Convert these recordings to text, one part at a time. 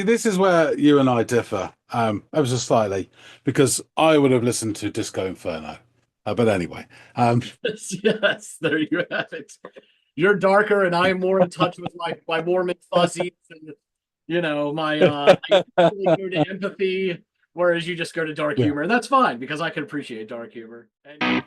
See, this is where you and I differ, ever so slightly, because I would have listened to Disco Inferno. But anyway, Yes, there you have it. You're darker, and I'm more in touch with my warm and fuzzies, and my I really go to empathy, whereas you just go to dark yeah. humor, and that's fine because I can appreciate dark humor. And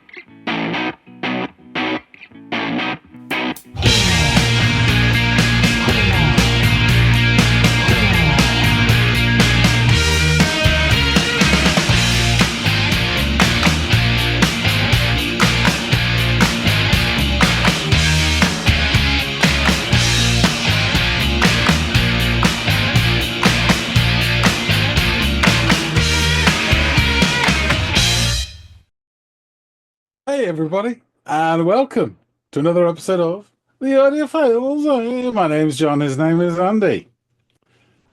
Hey, everybody, and welcome to another episode of the Audiophiles. My name's John, his name is Andy.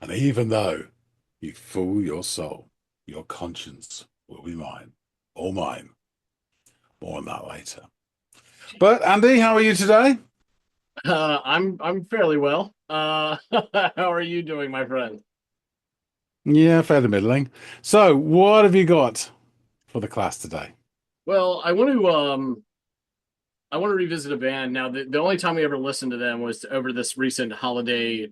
And even though you fool your soul, your conscience will be mine, all mine. More on that later. But Andy, how are you today? I'm fairly well. How are you doing, my friend? Yeah, fairly middling. So, what have you got for the class today? Well, I want to revisit a band. Now, the only time we ever listened to them was over this recent holiday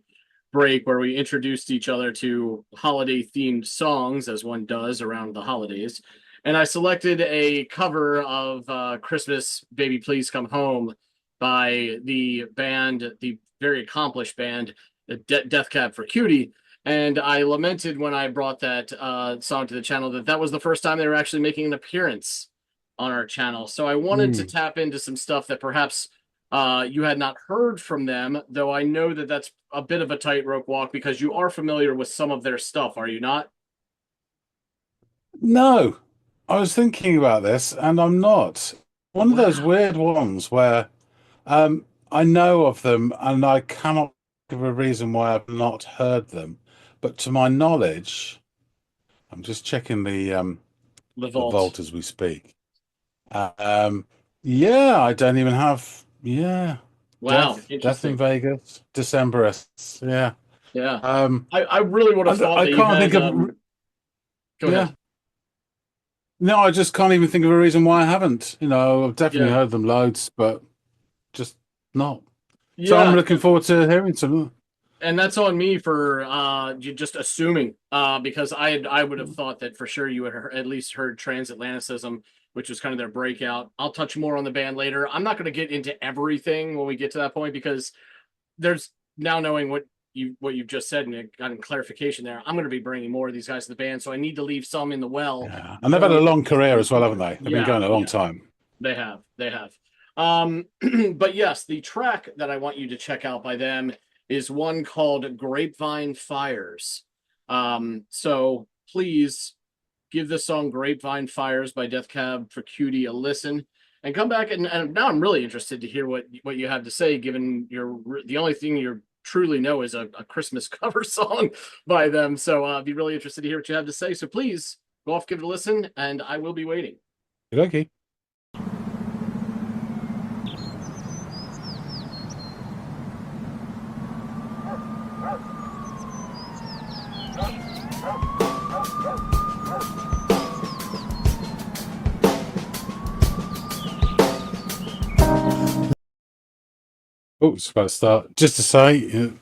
break where we introduced each other to holiday themed songs, as one does around the holidays. And I selected a cover of Christmas Baby Please Come Home by the band, the very accomplished band, Death Cab for Cutie. And I lamented when I brought that song to the channel that was the first time they were actually making an appearance on our channel. So I wanted to Hmm. tap into some stuff that perhaps you had not heard from them, though I know that that's a bit of a tightrope walk because you are familiar with some of their stuff, are you not? No, I was thinking about this and I'm not. One of those Wow. weird ones where I know of them and I cannot give a reason why I've not heard them. But to my knowledge, I'm just checking The the Vault. vault as we speak. Um, yeah, I don't even have. Yeah, Wow, Death in interesting. Vegas, Decemberists. Yeah. Yeah. Um, I really would have thought I that you can't think had of. go Yeah. ahead. No, I just can't even think of a reason why I haven't. I've definitely Yeah. heard them loads, but just not. So I'm Yeah. looking forward to hearing some. And that's on me for just assuming because I would have thought that for sure you had at least heard Transatlanticism, which was kind of their breakout. I'll touch more on the band later. I'm not going to get into everything when we get to that point because there's now knowing what you've just said and gotten clarification there. I'm going to be bringing more of these guys to the band, so I need to leave some in the well Yeah, and they've when had a we get long to this career point as in the well, haven't future. they? They've been Yeah, going a long yeah, time. they have. But yes, the track that I want you to check out by them is one called Grapevine Fires. So please give the song Grapevine Fires by Death Cab for Cutie a listen and come back. And now I'm really interested to hear what you have to say, given the only thing you truly know is a Christmas cover song by them. So I'd be really interested to hear what you have to say. So please go off, give it a listen, and I will be waiting. Okay. Oh, it's about to start. Just to say,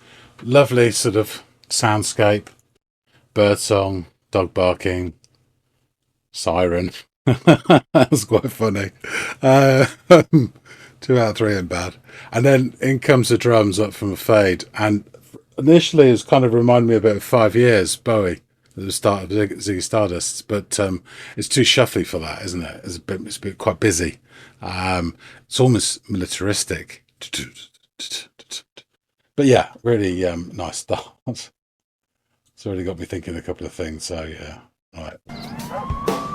lovely sort of soundscape, bird song, dog barking, siren. That's quite funny. Uh, 2 out of 3 and bad. And then in comes the drums up from a fade. And initially, it's kind of reminded me a bit of 5 Years, Bowie, at the start of Ziggy Stardust. But it's too shuffly for that, isn't it? It's a bit quite busy. It's almost militaristic. But yeah, really nice start. It's already got me thinking a couple of things. So yeah, all right.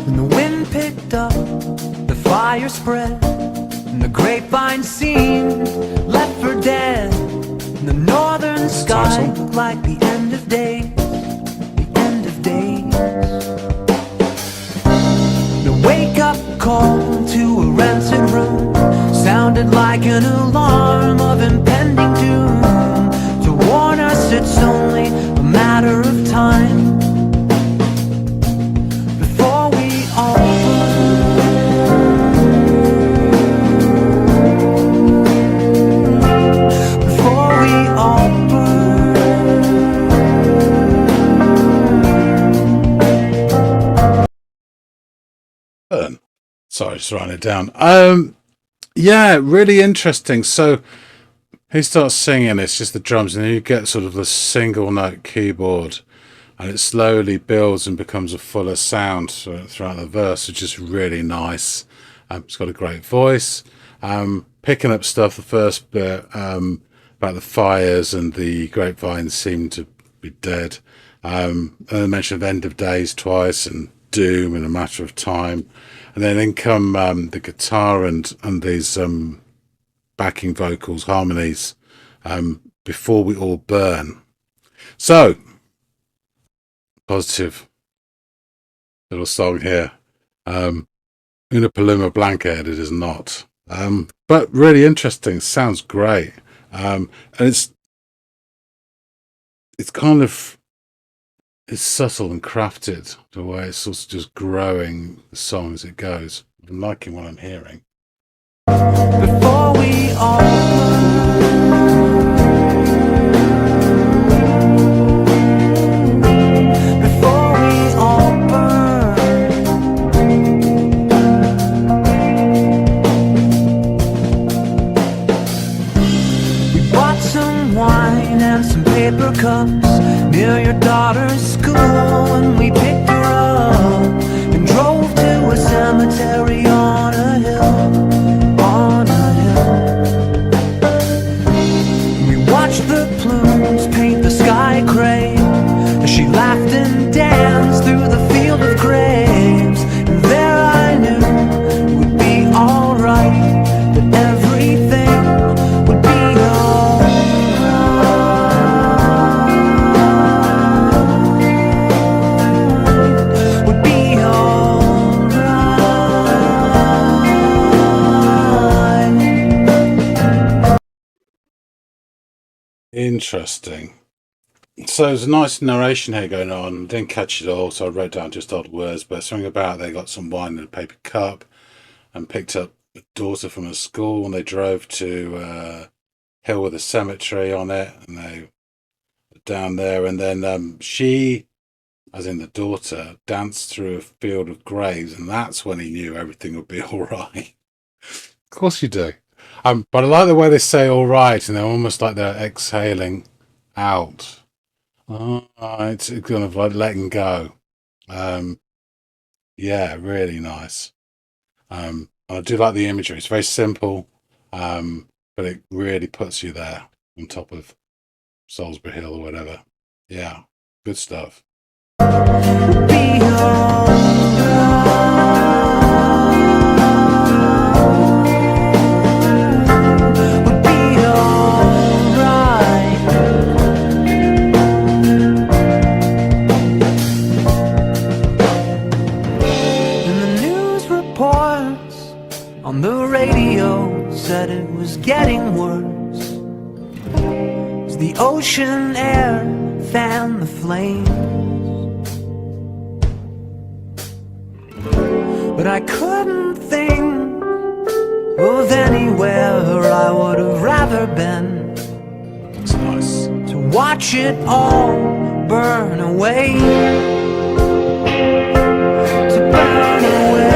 When the wind picked up, the fire spread, and the grapevine seemed left for dead. And the northern sky Title. looked like the end of days, the end of days. The wake-up call to a rented room like an alarm of impending doom, to warn us it's only a matter of time before we all burn. Before we all burn. Sorry, just writing it down. Yeah, really interesting. So he starts singing, it's just the drums, and then you get sort of the single note keyboard, and it slowly builds and becomes a fuller sound throughout the verse, which is really nice. It's got a great voice. Picking up stuff, the first bit about the fires and the grapevine seemed to be dead. And I mentioned End of Days twice, and Doom in a Matter of Time. And then in come the guitar and these backing vocals, harmonies, Before We All Burn. So, positive little song here. Una Paloma Blanca, it is not. But really interesting, sounds great. And it's kind of, it's subtle and crafted, the way it's sort of just growing the song as it goes. I'm liking what I'm hearing. before we all burn. Before we all burn. We bought some wine and some paper cups near your daughter's school, and we picked her up and drove to a cemetery on a hill, on a hill. We watched the plumes paint the sky gray as she laughed and danced through the field of graves, and there I knew it would be alright, that everything would be alright. Would be alright. Interesting. So there's a nice narration here going on. Didn't catch it all, so I wrote down just odd words, but something about they got some wine in a paper cup and picked up a daughter from a school, and they drove to a hill with a cemetery on it, and they were down there, and then she, as in the daughter, danced through a field of graves, and that's when he knew everything would be all right. Of course you do. But I like the way they say all right, and they're almost like they're exhaling out. It's kind of like letting go. Yeah, really nice. I do like the imagery. It's very simple, but it really puts you there on top of Salisbury Hill or whatever. Yeah, good stuff. Be alright. Would be alright. And the news reports on the radio said it was getting worse as the ocean air fanned the flames. But I couldn't think of anywhere I would have rather been It's nice. to watch it all burn away. To burn away.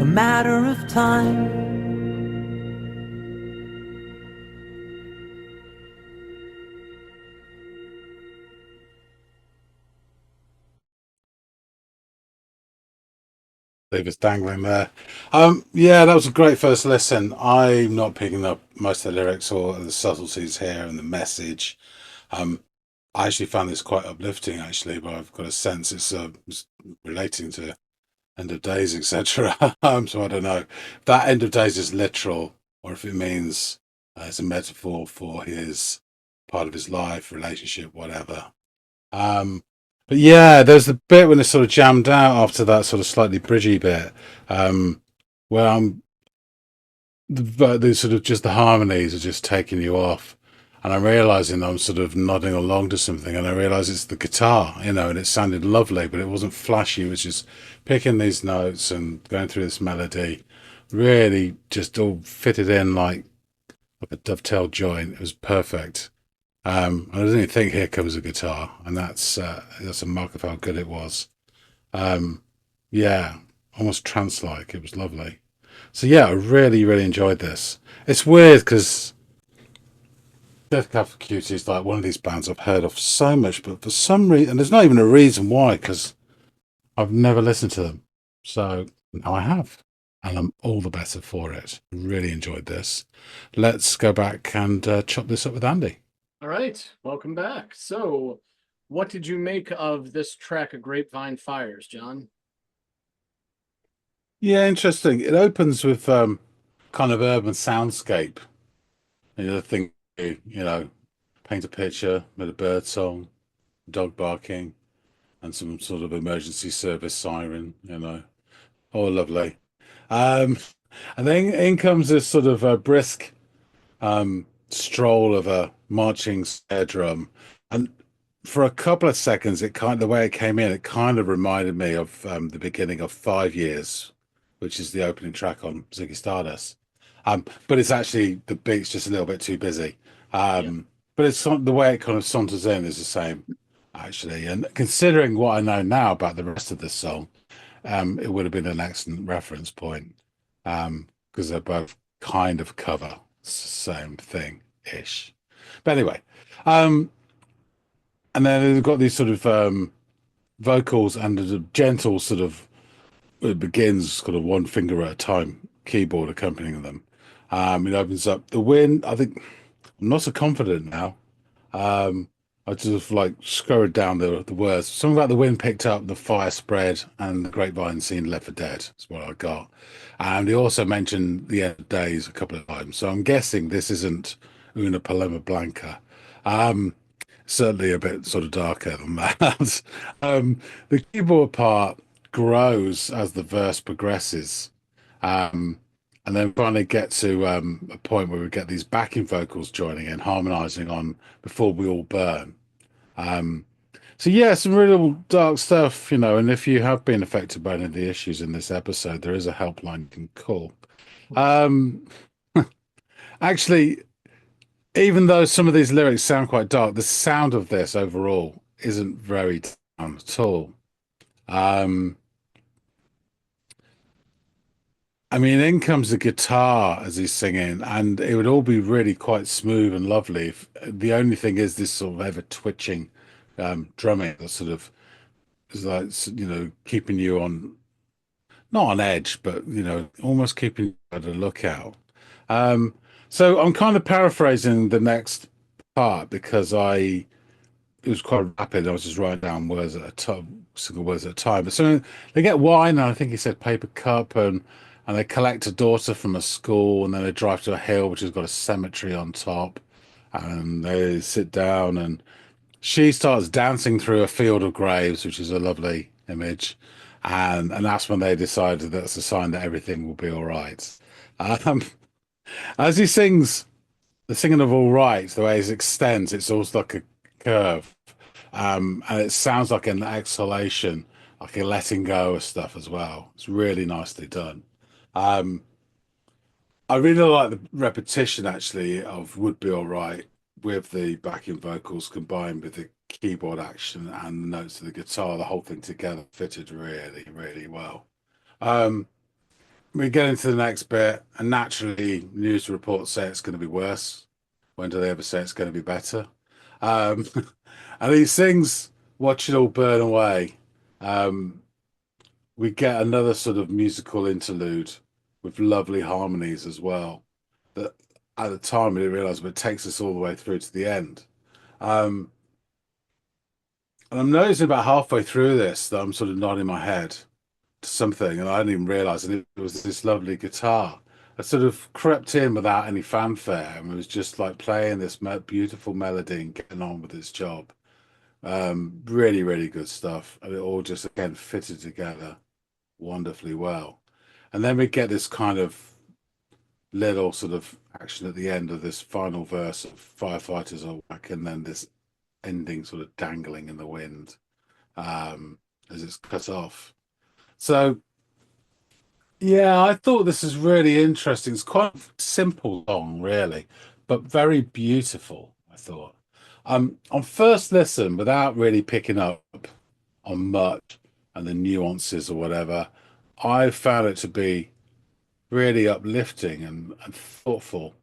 a matter of time. Leave us dangling there. Yeah, that was a great first listen. I'm not picking up most of the lyrics or the subtleties here and the message. Um, I actually found this quite uplifting, actually, but I've got a sense it's relating to end of days, etc. So I don't know if that end of days is literal or if it means it's a metaphor for his part of his life, relationship, whatever. Um, but yeah, there's the bit when it's sort of jammed out after that sort of slightly bridgy bit, where the sort of just the harmonies are just taking you off. And I'm realizing I'm sort of nodding along to something, and I realize it's the guitar, and it sounded lovely, but it wasn't flashy. It was just picking these notes and going through this melody, really just all fitted in like a dovetail joint. It was perfect. I didn't even think here comes a guitar, and that's a mark of how good it was. Um, yeah, almost trance-like. It was lovely. So yeah, I really, really enjoyed this. It's weird because Death Cab for Cutie is like one of these bands I've heard of so much, but for some reason, and there's not even a reason why, because I've never listened to them. So now I have, and I'm all the better for it. Really enjoyed this. Let's go back and chop this up with Andy. All right, welcome back. So, what did you make of this track of Grapevine Fires, John? Yeah, interesting. It opens with kind of urban soundscape. And the other thing, paint a picture with a bird song, dog barking, and some sort of emergency service siren, Oh, lovely. Um, and then in comes this sort of brisk stroll of a marching snare drum. And for a couple of seconds, the way it came in, it kind of reminded me of the beginning of 5 Years, which is the opening track on Ziggy Stardust. But it's actually the beat's just a little bit too busy. Yeah. But the way it kind of saunters in is the same, actually. And considering what I know now about the rest of this song, it would have been an excellent reference point, because they're both kind of cover same thing ish. But anyway, um, and then they've got these sort of vocals and a gentle sort of it begins kind of one finger at a time keyboard accompanying them. It opens up the wind. I think I'm not so confident now. I just like scurried down the words. Something about the wind picked up, the fire spread, and the grapevine scene left for dead. That's what I got. And he also mentioned the end of days a couple of times. So I'm guessing this isn't Una Paloma Blanca. Certainly a bit sort of darker than that. The keyboard part grows as the verse progresses. And then finally get to a point where we get these backing vocals joining in, harmonizing on Before We All Burn. So yeah, some real dark stuff, and if you have been affected by any of the issues in this episode, there is a helpline you can call. Um, Actually, even though some of these lyrics sound quite dark, the sound of this overall isn't very down at all. Um, I mean, in comes the guitar as he's singing, and it would all be really quite smooth and lovely. The only thing is this sort of ever twitching drumming that sort of is like, keeping you on, not on edge, but, almost keeping you at a lookout. Um, so I'm kind of paraphrasing the next part because it was quite rapid. I was just writing down words at a time, single words at a time. But so they get wine, and I think he said paper cup, and they collect a daughter from a school, and then they drive to a hill which has got a cemetery on top, and they sit down, and she starts dancing through a field of graves, which is a lovely image, and that's when they decide that that's a sign that everything will be all right. Um, as he sings the singing of all right, the way it extends, it's almost like a curve. And it sounds like an exhalation, like a letting go of stuff as well. It's really nicely done. Um, I really like the repetition actually of Would Be All Right with the backing vocals combined with the keyboard action and the notes of the guitar. The whole thing together fitted really, really well. Um, we get into the next bit, and naturally, news reports say it's going to be worse. When do they ever say it's going to be better? Um, and he sings "Watch It All Burn Away." Um, we get another sort of musical interlude with lovely harmonies as well. That at the time we didn't realize, but it takes us all the way through to the end. Um, and I'm noticing about halfway through this that I'm sort of nodding my head to something, and I didn't even realize, and it was this lovely guitar. I sort of crept in without any fanfare, and it was just like playing this beautiful melody and getting on with its job. Really, really good stuff, and it all just again fitted together wonderfully well. And then we get this kind of little sort of action at the end of this final verse of firefighters are whack, and then this ending sort of dangling in the wind as it's cut off. So yeah, I thought this is really interesting. It's quite a simple song, really, but very beautiful, I thought. On first listen, without really picking up on much and the nuances or whatever, I found it to be really uplifting and thoughtful.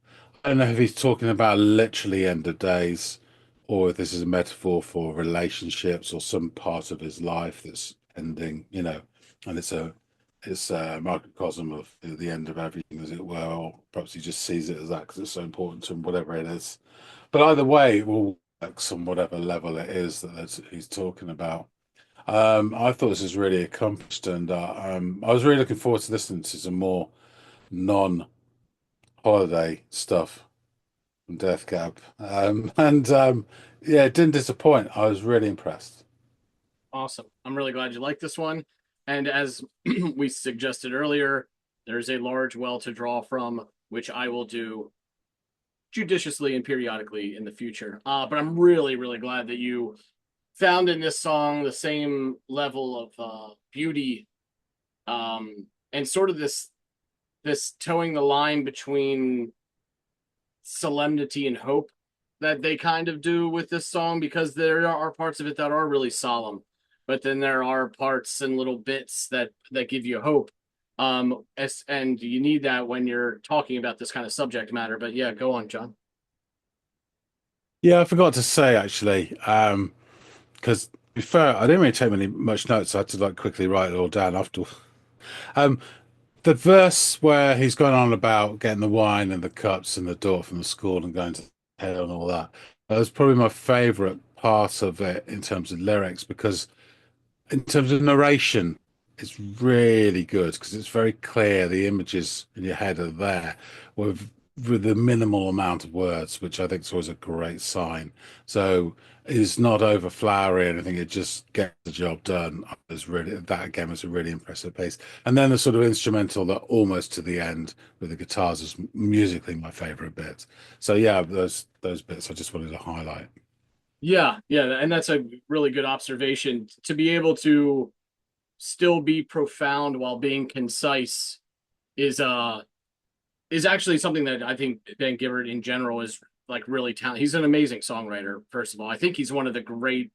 I don't know if he's talking about literally end of days or if this is a metaphor for relationships or some part of his life that's ending, and it's a microcosm of the end of everything, as it were, or perhaps he just sees it as that because it's so important to him, whatever it is. But either way, it will work on whatever level it is that he's talking about. I thought this was really accomplished, and I was really looking forward to listening to some more non-holiday stuff from Death Cab. And yeah, it didn't disappoint. I was really impressed. Awesome. I'm really glad you like this one. And as we suggested earlier, there's a large well to draw from, which I will do judiciously and periodically in the future. But I'm really, really glad that you found in this song the same level of beauty, and sort of this towing the line between solemnity and hope that they kind of do with this song, because there are parts of it that are really solemn, but then there are parts and little bits that give you hope. And you need that when you're talking about this kind of subject matter. But yeah, go on, John. Yeah, I forgot to say actually, because before I didn't really take much notes. I had to like quickly write it all down after. Um, the verse where he's going on about getting the wine and the cups and the daughter from the school and going to hell and all that. That was probably my favorite part of it in terms of lyrics because in terms of narration, it's really good because it's very clear. The images in your head are there with the minimal amount of words, which I think is always a great sign. So it's not over flowery or anything. It just gets the job done. It's really that again was a really impressive piece. And then the sort of instrumental that almost to the end with the guitars is musically my favorite bit. So yeah, those bits I just wanted to highlight. Yeah, yeah, and that's a really good observation. To be able to still be profound while being concise is is actually something that I think Ben Gibbard in general is like really talented. He's an amazing songwriter, first of all. I think he's one of the great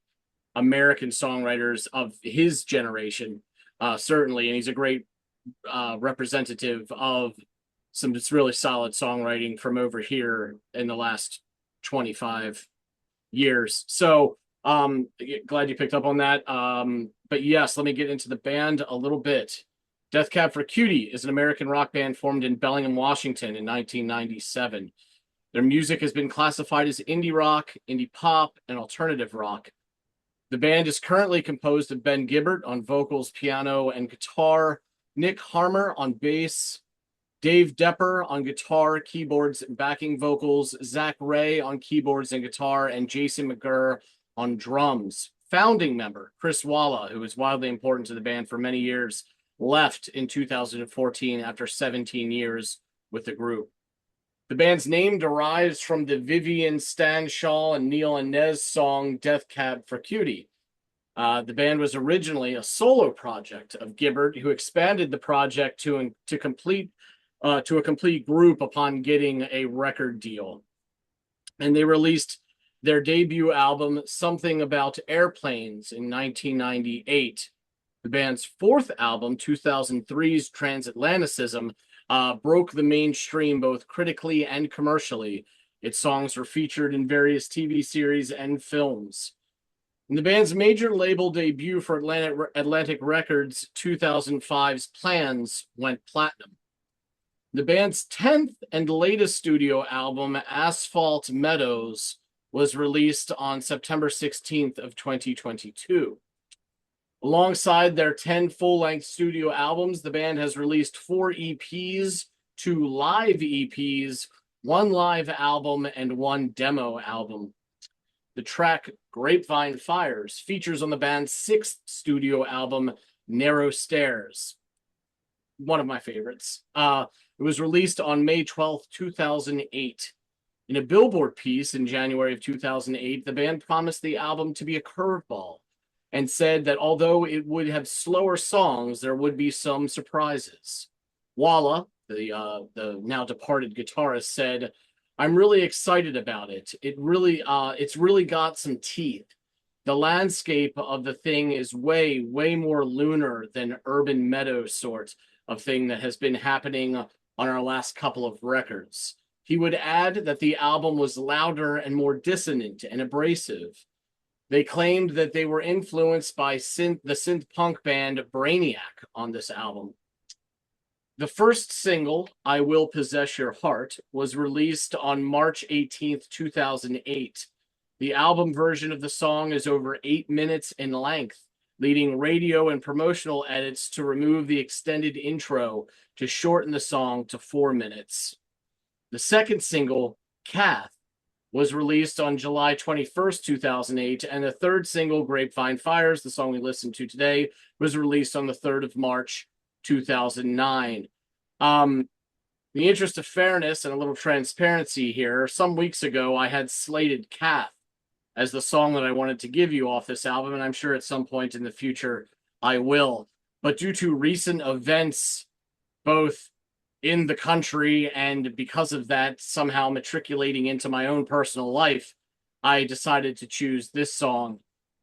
American songwriters of his generation, certainly, and he's a great representative of some just really solid songwriting from over here in the last 25 years. So glad you picked up on that. But yes, let me get into the band a little bit. Death Cab for Cutie is an American rock band formed in Bellingham, Washington in 1997. Their music has been classified as indie rock, indie pop, and alternative rock. The band is currently composed of Ben Gibbard on vocals, piano, and guitar, Nick Harmer on bass, Dave Depper on guitar, keyboards, and backing vocals, Zach Ray on keyboards and guitar, and Jason McGurr on drums. Founding member Chris Walla, who was wildly important to the band for many years, left in 2014 after 17 years with the group. The band's name derives from the Vivian Stanshall and Neil Inez song Death Cab for Cutie. The band was originally a solo project of Gibbard, who expanded the project to a complete group upon getting a record deal. And they released their debut album, Something About Airplanes, in 1998. The band's fourth album, 2003's Transatlanticism, broke the mainstream both critically and commercially. Its songs were featured in various TV series and films. And the band's major label debut for Atlantic Records, 2005's Plans, went platinum. The band's 10th and latest studio album, Asphalt Meadows, was released on September 16th of 2022. Alongside their 10 full-length studio albums, the band has released 4 EPs, 2 live EPs, 1 live album, and 1 demo album. The track Grapevine Fires features on the band's 6th studio album, Narrow Stairs. One of my favorites. It was released on May 12th, 2008. In a Billboard piece in January of 2008, the band promised the album to be a curveball and said that although it would have slower songs, there would be some surprises. Walla, the now departed guitarist, said, "I'm really excited about it. It's really got some teeth. The landscape of the thing is way more lunar than urban meadow sort of thing that has been happening on our last couple of records." He would add that the album was louder and more dissonant and abrasive. They claimed that they were influenced by the synth punk band Brainiac on this album. The first single, I Will Possess Your Heart, was released on March 18th, 2008. The album version of the song is over 8 minutes in length, leading radio and promotional edits to remove the extended intro to shorten the song to 4 minutes. The second single, Kath, was released on July 21st, 2008, and the third single, Grapevine Fires, the song we listened to today, was released on the 3rd of March, 2009. The interest of fairness and a little transparency here, some weeks ago, I had slated Kath as the song that I wanted to give you off this album, and I'm sure at some point in the future I will. But due to recent events, both in the country and because of that somehow matriculating into my own personal life, I decided to choose this song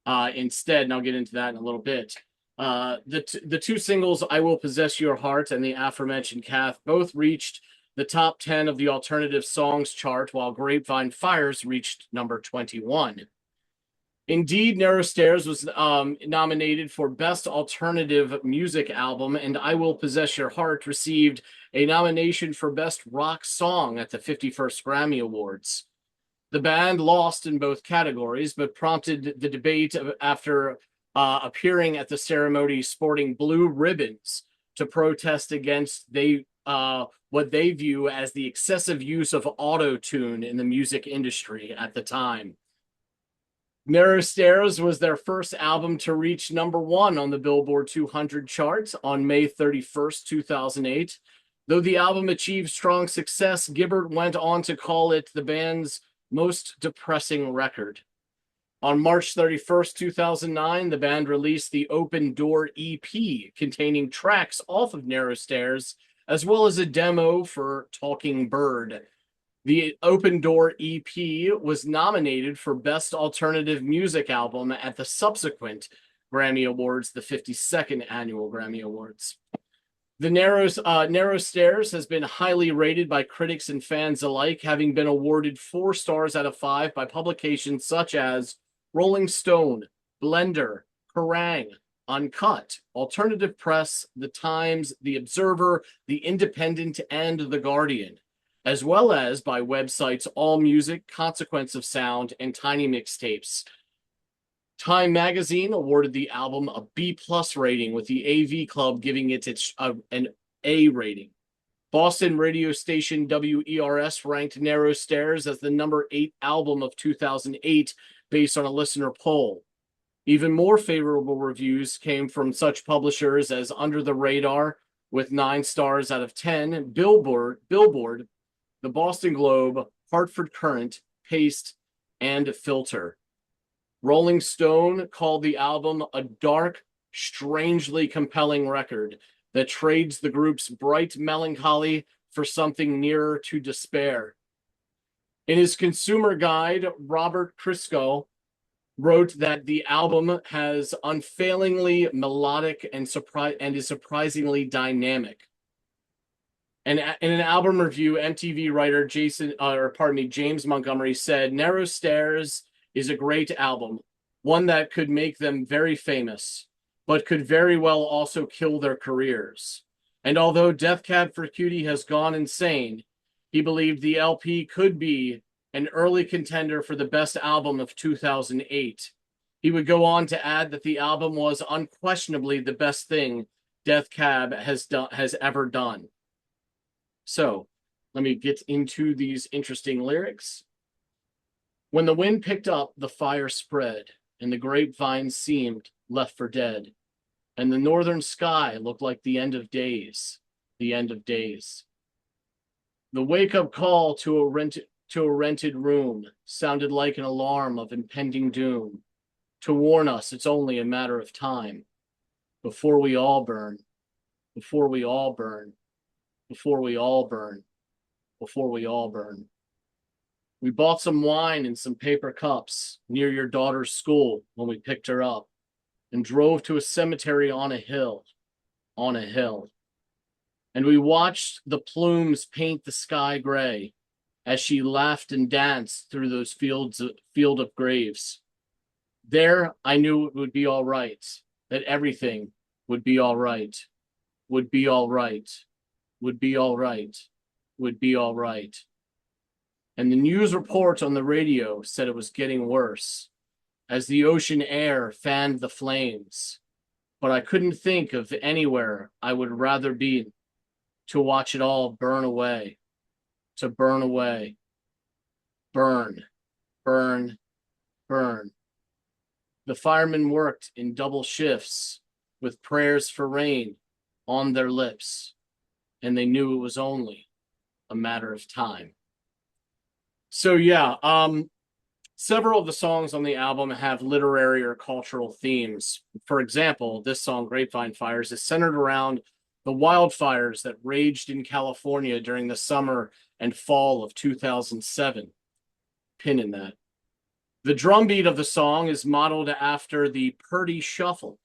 instead, and I'll get into that in a little bit. The 2 singles, I Will Possess Your Heart and the aforementioned Kath, both reached the top 10 of the alternative songs chart, while Grapevine Fires reached number 21. Indeed, Narrow Stairs was nominated for Best Alternative Music Album, and I Will Possess Your Heart received a nomination for Best Rock Song at the 51st Grammy Awards. The band lost in both categories, but prompted the debate after appearing at the ceremony sporting blue ribbons to protest against what they view as the excessive use of auto-tune in the music industry at the time. Narrow Stairs was their first album to reach number 1 on the Billboard 200 charts on May 31st, 2008. Though the album achieved strong success, Gibbert went on to call it the band's most depressing record. On March 31st, 2009, the band released the Open Door EP, containing tracks off of Narrow Stairs, as well as a demo for Talking Bird. The Open Door EP was nominated for Best Alternative Music Album at the subsequent Grammy Awards, the 52nd Annual Grammy Awards. The Narrow Stairs has been highly rated by critics and fans alike, having been awarded 4 stars out of 5 by publications such as Rolling Stone, Blender, Kerrang, Uncut, Alternative Press, The Times, The Observer, The Independent, and The Guardian, as well as by websites AllMusic, Consequence of Sound, and Tiny Mixtapes. Time magazine awarded the album a B+ rating, with the AV Club giving it an A rating. Boston radio station WERS ranked Narrow Stairs as the number 8 album of 2008 based on a listener poll. Even more favorable reviews came from such publishers as Under the Radar, with 9 stars out of 10, Billboard, the Boston Globe, Hartford Courant, Paste, and Filter. Rolling Stone called the album a dark, strangely compelling record that trades the group's bright melancholy for something nearer to despair. In his consumer guide, Robert Christgau wrote that the album has unfailingly melodic and is surprisingly dynamic. And in an album review, MTV writer James Montgomery said, "Narrow Stairs is a great album, one that could make them very famous, but could very well also kill their careers. And although Death Cab for Cutie has gone insane, he believed the LP could be an early contender for the best album of 2008. He would go on to add that the album was unquestionably the best thing Death Cab has ever done." So let me get into these interesting lyrics. "When the wind picked up, the fire spread, and the grapevine seemed left for dead, and the northern sky looked like the end of days, the end of days. The wake-up call to a rented room sounded like an alarm of impending doom, to warn us it's only a matter of time before we all burn, before we all burn, before we all burn, before we all burn. We bought some wine and some paper cups near your daughter's school when we picked her up, and drove to a cemetery on a hill, on a hill. And we watched the plumes paint the sky gray as she laughed and danced through those field of graves. There, I knew it would be all right, that everything would be all right, would be all right, would be all right, would be all right. And the news report on the radio said it was getting worse as the ocean air fanned the flames. But I couldn't think of anywhere I would rather be to watch it all burn away, to burn away, burn, burn, burn. The firemen worked in double shifts with prayers for rain on their lips, and they knew it was only a matter of time." So yeah, several of the songs on the album have literary or cultural themes. For example, this song, Grapevine Fires, is centered around the wildfires that raged in California during the summer and fall of 2007. Pin in that. The drum beat of the song is modeled after the Purdy Shuffle,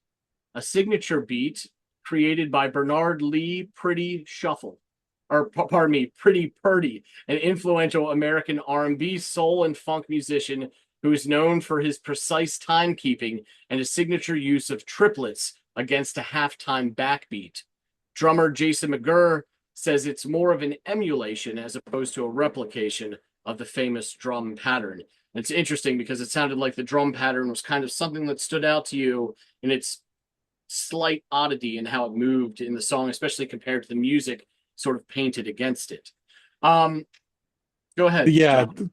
a signature beat created by Bernard Lee Pretty Shuffle, or pardon me, Pretty Purdy, an influential American R&B, soul, and funk musician who is known for his precise timekeeping and his signature use of triplets against a halftime backbeat. Drummer Jason McGurr says it's more of an emulation as opposed to a replication of the famous drum pattern. And it's interesting because it sounded like the drum pattern was kind of something that stood out to you in its slight oddity in how it moved in the song, especially compared to the music sort of painted against it. Go ahead. Yeah, John.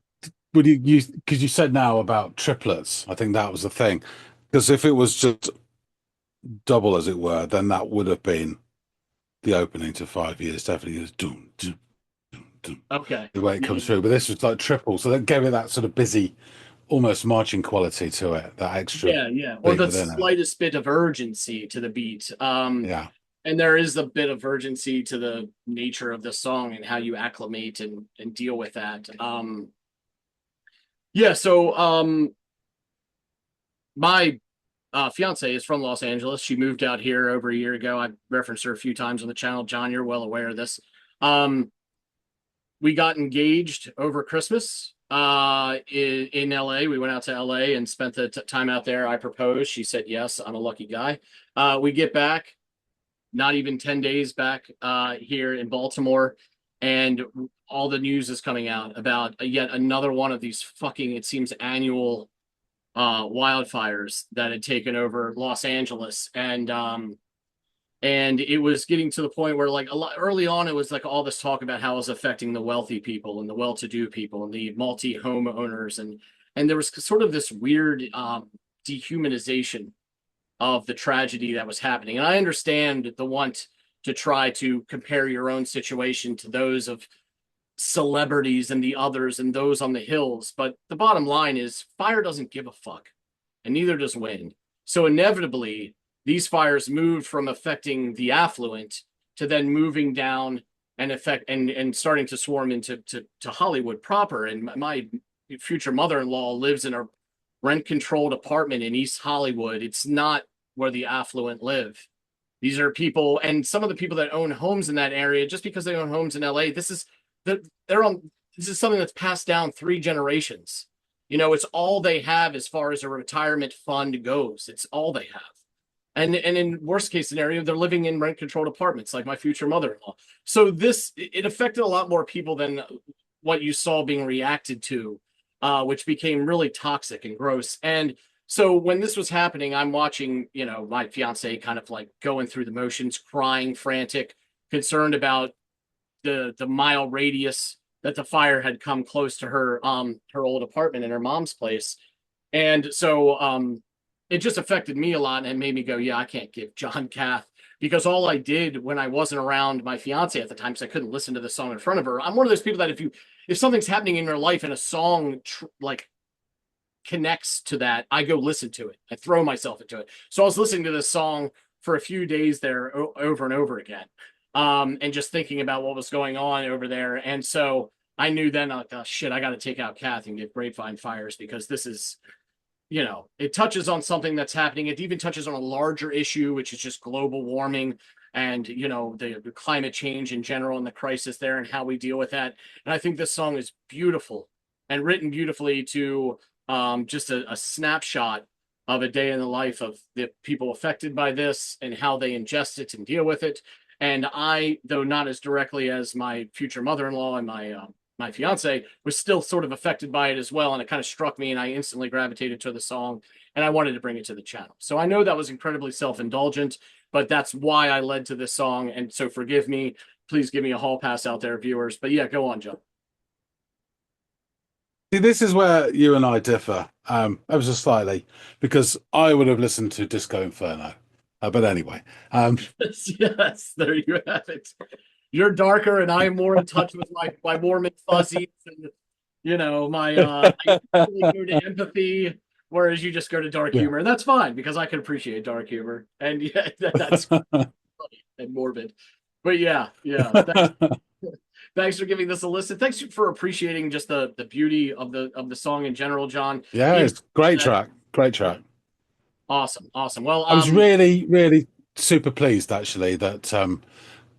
would you because you said now about triplets, I think that was the thing. Because if it was just double, as it were, then that would have been the opening to 5 Years. Definitely is doom, doom, doom, doom, Okay. the way it comes through. But this was like triple, so that gave it that sort of busy, almost marching quality to it. That extra, Yeah. Or beat the within it. slightest bit of urgency to the beat. Yeah, And there is a bit of urgency to the nature of the song and how you acclimate and deal with that. My fiance is from Los Angeles. She moved out here over a year ago. I referenced her a few times on the channel. John, you're well aware of this. We got engaged over Christmas in LA. We went out to LA and spent the time out there. I proposed. She said yes. I'm a lucky guy. We get back, not even 10 days back here in Baltimore, and all the news is coming out about yet another one of these fucking, it seems, annual wildfires that had taken over Los Angeles. And it was getting to the point where, like, a lot early on, it was like all this talk about how it was affecting the wealthy people and the well-to-do people and the multi-home owners, and there was sort of this weird dehumanization of the tragedy that was happening. And I understand the want to try to compare your own situation to those of celebrities and the others and those on the hills. But the bottom line is fire doesn't give a fuck, and neither does wind. So inevitably, these fires moved from affecting the affluent to then moving down and starting to swarm into Hollywood proper. And my future mother-in-law lives in a rent-controlled apartment in East Hollywood. It's not where the affluent live. These are people, and some of the people that own homes in that area, just because they own homes in LA, this is something that's passed down 3 generations. It's all they have as far as a retirement fund goes. It's all they have. And in worst case scenario, they're living in rent controlled apartments like my future mother-in-law. So it affected a lot more people than what you saw being reacted to, which became really toxic and gross. And so when this was happening, I'm watching, my fiance kind of like going through the motions, crying, frantic, concerned about the mile radius that the fire had come close to her old apartment in her mom's place. And so it just affected me a lot and made me go, yeah, I can't give John Kath, because all I did when I wasn't around my fiance at the time, because I couldn't listen to the song in front of her. I'm one of those people that if something's happening in your life and a song like connects to that, I go listen to it. I throw myself into it. So I was listening to this song for a few days there over and over again, and just thinking about what was going on over there. And so I knew then, like, oh, shit, I got to take out Kath and get Grapevine Fires, because this is, it touches on something that's happening. It even touches on a larger issue, which is just global warming and, the climate change in general and the crisis there and how we deal with that. And I think this song is beautiful and written beautifully to just a snapshot of a day in the life of the people affected by this and how they ingest it and deal with it. And I, though not as directly as my future mother-in-law and my fiance, was still sort of affected by it as well. And it kind of struck me and I instantly gravitated to the song and I wanted to bring it to the channel. So I know that was incredibly self-indulgent, but that's why I led to this song. And so forgive me, please give me a hall pass out there, viewers. But yeah, go on, Joe. See, this is where you and I differ, ever so slightly, because I would have listened to Disco Inferno. But anyway, Yes, there you have it. You're darker and I'm more in touch with my Mormon fuzzies and my I really go to empathy, whereas you just go to dark yeah. humor. And that's fine, because I can appreciate dark humor. And yeah, that's funny and morbid. But yeah. Thanks for giving this a listen. Thanks for appreciating just the beauty of the song in general, John. Yeah, it's great track. Great track. Awesome. Well, I was really, really super pleased actually that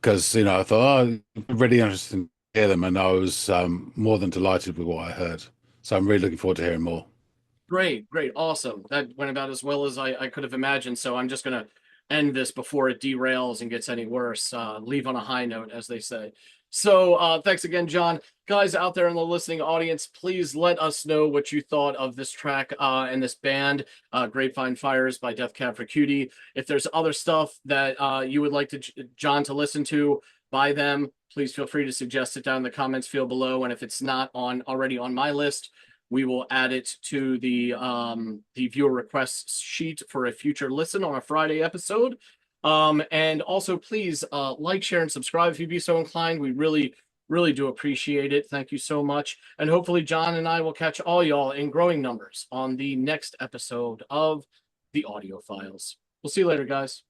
because I thought, oh, really interesting to hear them, and I was more than delighted with what I heard. So I'm really looking forward to hearing more. Great. Awesome. That went about as well as I could have imagined. So I'm just gonna end this before it derails and gets any worse. Leave on a high note, as they say. So thanks again, John. Guys out there in the listening audience, please let us know what you thought of this track and this band, Grapevine Fires by Death Cab for Cutie. If there's other stuff that you would like John to listen to by them, please feel free to suggest it down in the comments field below. And if it's not already on my list, we will add it to the viewer requests sheet for a future listen on a Friday episode. And also, please like, share, and subscribe if you'd be so inclined. We really, really do appreciate it. Thank you so much. And hopefully John and I will catch all y'all in growing numbers on the next episode of the Audiophiles. We'll see you later, guys.